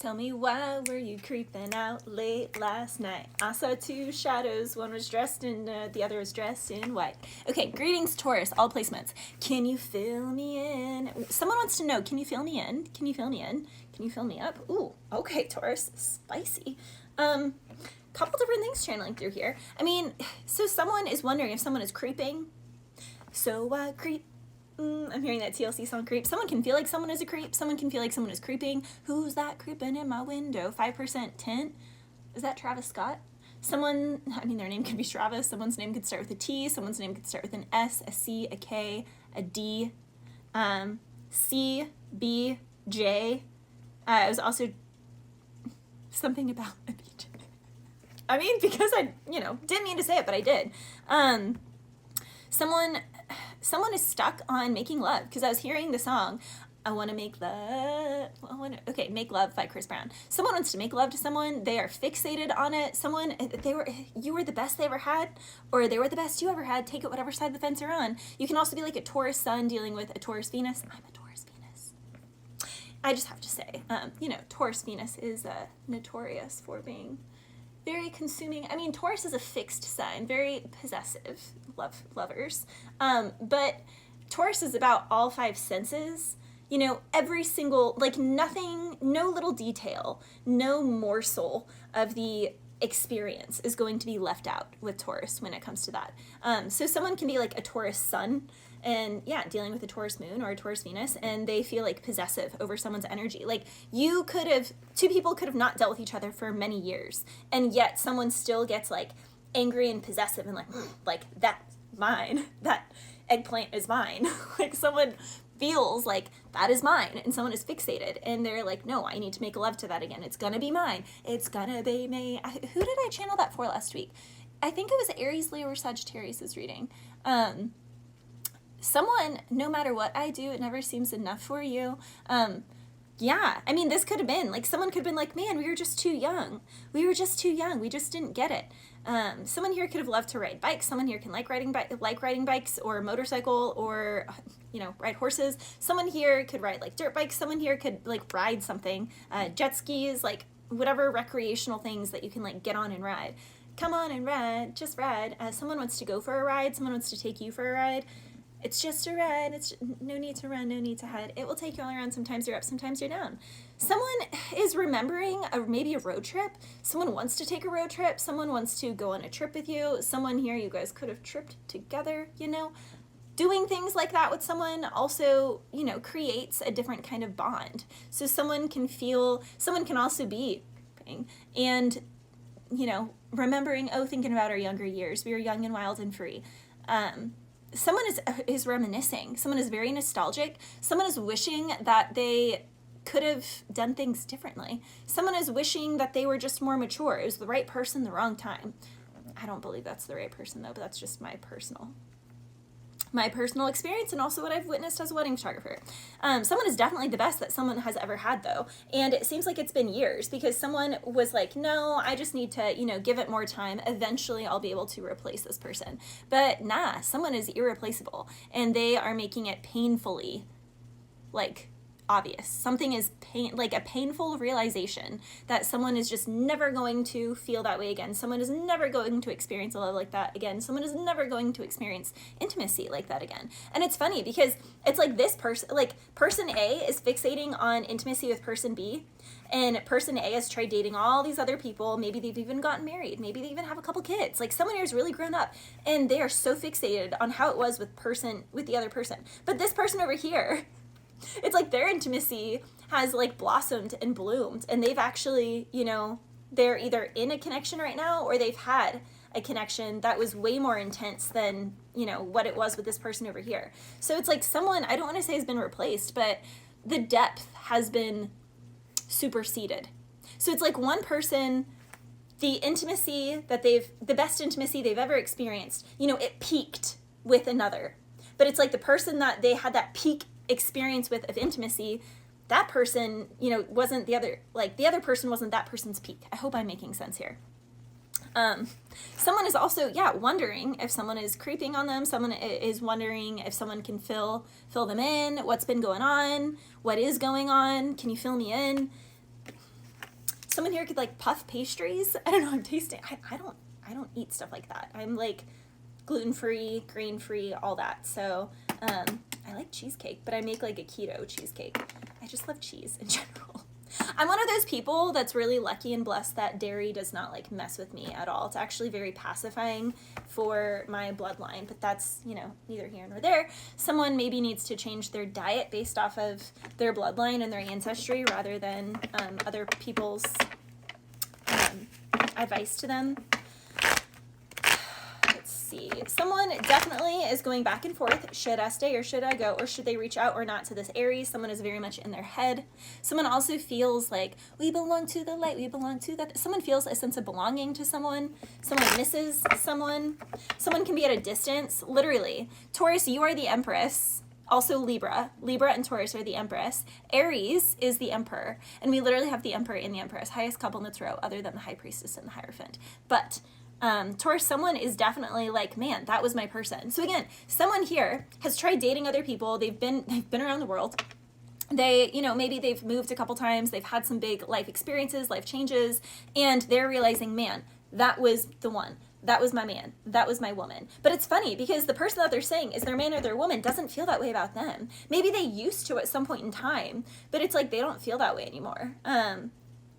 Tell me, why were you creeping out late last night? I saw two shadows. One was dressed in, the other was dressed in white. Okay, greetings, Taurus, all placements. Can you fill me in? Someone wants to know, can you fill me in? Can you fill me in? Can you fill me up? Ooh, okay, Taurus, spicy. Couple different things channeling through here. I mean, so someone is wondering if someone is creeping. So I creep. I'm hearing that TLC song, Creep. Someone can feel like someone is a creep. Someone can feel like someone is creeping. Who's that creeping in my window? 5% tint? Is that Travis Scott? Someone, I mean, their name could be Travis. Someone's name could start with a T. Someone's name could start with an S, a C, a K, a D. C, B, J. It was also something about a BJ. I mean, because I, didn't mean to say it, but I did. Someone is stuck on making love, because I was hearing the song, I want to make love. Okay, Make Love by Chris Brown. Someone wants to make love to someone. They are fixated on it. You were the best they ever had, or they were the best you ever had. Take it whatever side of the fence you're on. You can also be like a Taurus sun dealing with a Taurus Venus. I'm a Taurus Venus. I just have to say, Taurus Venus is notorious for being very consuming. I mean, Taurus is a fixed sign, very possessive lovers. But Taurus is about all five senses. Every single, nothing, no little detail, no morsel of the experience is going to be left out with Taurus when it comes to that. So someone can be like a Taurus sun and dealing with a Taurus moon or a Taurus Venus, and they feel like possessive over someone's energy. Like two people could have not dealt with each other for many years, and yet someone still gets like angry and possessive and like that's mine. That eggplant is mine. Like someone feels like that is mine, and someone is fixated, and they're like, no, I need to make love to that again. It's gonna be mine. It's gonna be me. Who did I channel that for last week? I think it was Aries, Leo, or Sagittarius' reading. Someone, no matter what I do, it never seems enough for you. I mean, this could have been, like, someone could have been like, man, we were just too young. We just didn't get it. Someone here could have loved to ride bikes. Someone here can like riding bikes or motorcycle or, ride horses. Someone here could ride, like, dirt bikes. Someone here could, like, ride something, jet skis, like, whatever recreational things that you can, like, get on and ride. Come on and ride, just ride. Someone wants to go for a ride. Someone wants to take you for a ride. It's just a ride. It's no need to run, no need to hide. It will take you all around. Sometimes you're up, sometimes you're down. Someone is remembering maybe a road trip. Someone wants to take a road trip. Someone wants to go on a trip with you. Someone here, you guys could have tripped together, Doing things like that with someone also, creates a different kind of bond. So someone can also be, and, remembering, thinking about our younger years. We were young and wild and free. Someone is reminiscing. Someone is very nostalgic. Someone is wishing that they could have done things differently. Someone is wishing that they were just more mature. It was the right person, the wrong time. I don't believe that's the right person, though, but that's just my personal experience and also what I've witnessed as a wedding photographer. Someone is definitely the best that someone has ever had, though. And it seems like it's been years because someone was like, no, I just need to, give it more time. Eventually I'll be able to replace this person. But nah, someone is irreplaceable and they are making it painfully, obvious. Something is a painful realization that someone is just never going to feel that way again. Someone is never going to experience a love like that again. Someone is never going to experience intimacy like that again. And it's funny because it's like this person, person A is fixating on intimacy with person B, and person A has tried dating all these other people. Maybe they've even gotten married. Maybe they even have a couple kids. Like someone here is really grown up and they are so fixated on how it was with the other person. But this person over here, it's like their intimacy has blossomed and bloomed, and they've actually, they're either in a connection right now or they've had a connection that was way more intense than, what it was with this person over here. So it's like someone, I don't want to say has been replaced, but the depth has been superseded. So it's like one person, the best intimacy they've ever experienced, it peaked with another. But it's like the person that they had that peak experience with of intimacy, that person, wasn't the other person wasn't that person's peak. I hope I'm making sense here. Someone is also, wondering if someone is creeping on them. Someone is wondering if someone can fill them in. What's been going on? What is going on? Can you fill me in? Someone here could like puff pastries. I don't know, I'm tasting, I don't eat stuff like that. I'm like gluten-free, grain-free, all that. So I like cheesecake, but I make like a keto cheesecake. I just love cheese in general. I'm one of those people that's really lucky and blessed that dairy does not like mess with me at all. It's actually very pacifying for my bloodline, but that's, you know, neither here nor there. Someone maybe needs to change their diet based off of their bloodline and their ancestry rather than other people's advice to them. Someone definitely is going back and forth. Should I stay or should I go? Or should they reach out or not to this Aries? Someone is very much in their head. Someone also feels like we belong to the light. We belong to that. Someone feels a sense of belonging to someone. Someone misses someone. Someone can be at a distance. Literally. Taurus, you are the Empress. Also Libra. Libra and Taurus are the Empress. Aries is the Emperor. And we literally have the Emperor and the Empress. Highest couple in the tarot other than the High Priestess and the Hierophant. But Taurus, someone is definitely like, man, that was my person. So again, someone here has tried dating other people. They've been around the world. They, you know, maybe they've moved a couple times. They've had some big life experiences, life changes, and they're realizing, man, that was the one. That was my man. That was my woman. But it's funny because the person that they're saying is their man or their woman doesn't feel that way about them. Maybe they used to at some point in time, but it's like they don't feel that way anymore.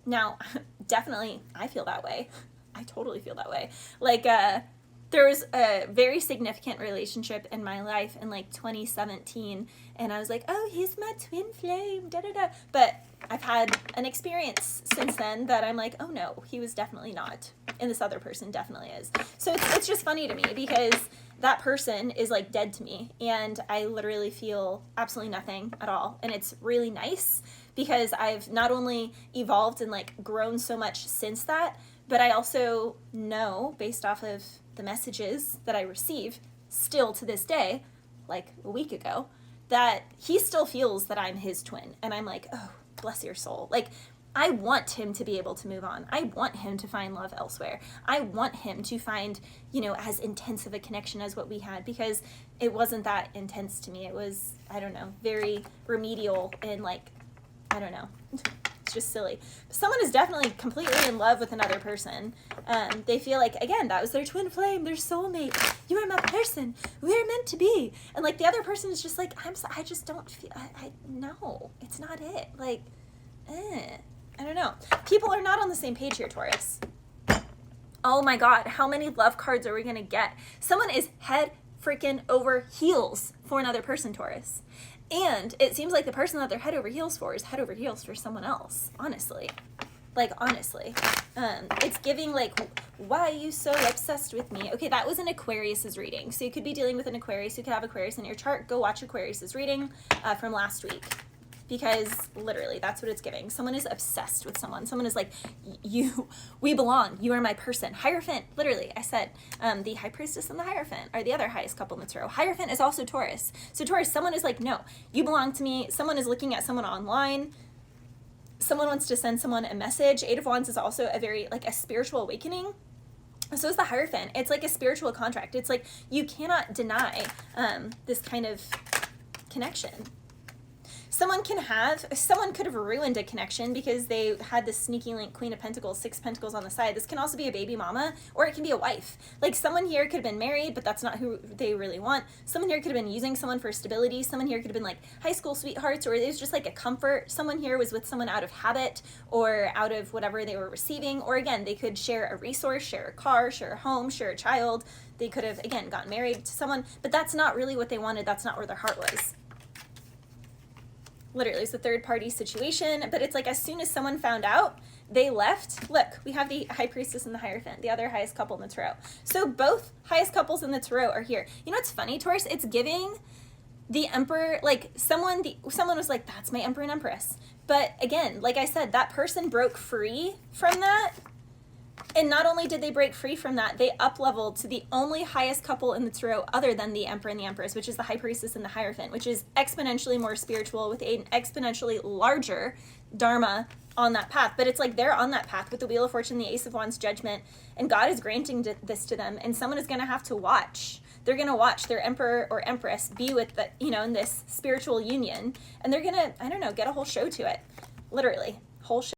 Now, definitely, I feel that way. I totally feel that way. Like, there was a very significant relationship in my life in like 2017, and I was like, oh, he's my twin flame, da da da. But I've had an experience since then that I'm like, oh no, he was definitely not, and this other person definitely is. So it's just funny to me because that person is like dead to me, and I literally feel absolutely nothing at all, and it's really nice because I've not only evolved and like grown so much since that, but I also know, based off of the messages that I receive, still to this day, like a week ago, that he still feels that I'm his twin. And I'm like, oh, bless your soul. Like, I want him to be able to move on. I want him to find love elsewhere. I want him to find, you know, as intense of a connection as what we had, because it wasn't that intense to me. It was, I don't know, very remedial and like, I don't know. It's just silly. Someone is definitely completely in love with another person. They feel like, again, that was their twin flame, their soulmate. You are my person. We're meant to be. And like the other person is just like, I just don't feel, no, it's not it. Like, I don't know. People are not on the same page here, Taurus. Oh my God, how many love cards are we going to get? Someone is head freaking over heels for another person, Taurus. And it seems like the person that they're head over heels for is head over heels for someone else, honestly. Like, honestly. It's giving, like, why are you so obsessed with me? Okay, that was an Aquarius's reading. So you could be dealing with an Aquarius. You could have Aquarius in your chart. Go watch Aquarius's reading from last week. Because, literally, that's what it's giving. Someone is obsessed with someone. Someone is like, we belong. You are my person. Hierophant, literally, I said, the High Priestess and the Hierophant are the other highest couple in the tarot. Hierophant is also Taurus. So Taurus, someone is like, no, you belong to me. Someone is looking at someone online. Someone wants to send someone a message. Eight of Wands is also a very, like, a spiritual awakening. So is the Hierophant. It's like a spiritual contract. It's like, you cannot deny this kind of connection. Someone could have ruined a connection because they had this sneaky link, Queen of Pentacles, 6 Pentacles on the side. This can also be a baby mama, or it can be a wife. Like, someone here could have been married, but that's not who they really want. Someone here could have been using someone for stability. Someone here could have been like high school sweethearts, or it was just like a comfort. Someone here was with someone out of habit or out of whatever they were receiving. Or again, they could share a resource, share a car, share a home, share a child. They could have, again, gotten married to someone, but that's not really what they wanted. That's not where their heart was. Literally, it's a third-party situation, but it's like as soon as someone found out, they left. Look, we have the High Priestess and the Hierophant, the other highest couple in the tarot. So both highest couples in the tarot are here. You know what's funny, Taurus? It's giving the Emperor, like someone was like, that's my Emperor and Empress. But again, like I said, that person broke free from that. And not only did they break free from that, they up-leveled to the only highest couple in the tarot other than the Emperor and the Empress, which is the High Priestess and the Hierophant, which is exponentially more spiritual with an exponentially larger dharma on that path. But it's like they're on that path with the Wheel of Fortune, the Ace of Wands, Judgment, and God is granting this to them, and someone is going to have to watch. They're going to watch their Emperor or Empress be with the, you know, in this spiritual union, and they're going to, I don't know, get a whole show to it. Literally, whole show.